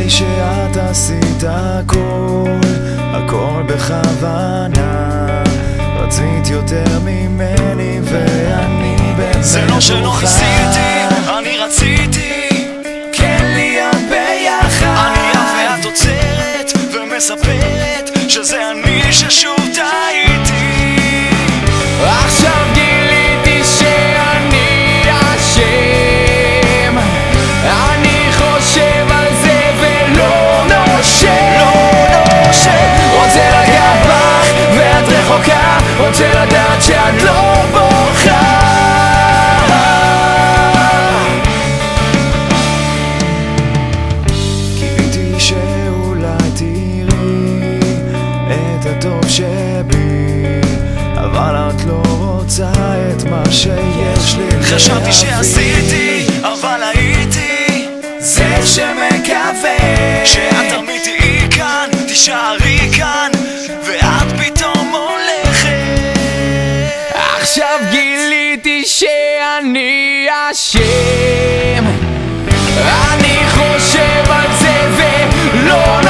שאת עשית הכל בכוונה. רצית יותר ממני ואני באמת זה לא שלא ניסיתי, אני רציתי כן להיות ביחד. אני ואת עוצרת ומספרת שזה אני ששוב טעיתי. עכשיו גיליתי שאני אשם, אני חושב על זה ולא נושם. רוצה לגעת בך ואת רחוקה, רוצה לדעת שאת לא בוכה. קיוויתי שאולי תראי את הטוב שבי, אבל את לא רוצה את מה שיש לי להביא. חשבתי שעשיתי, אבל הייתי זה שמקווה שאת תמיד תהיי כאן, תישארי כאן, ואת פתאום הולכת. עכשיו גיליתי שאני אשם, אני חושב על זה ולא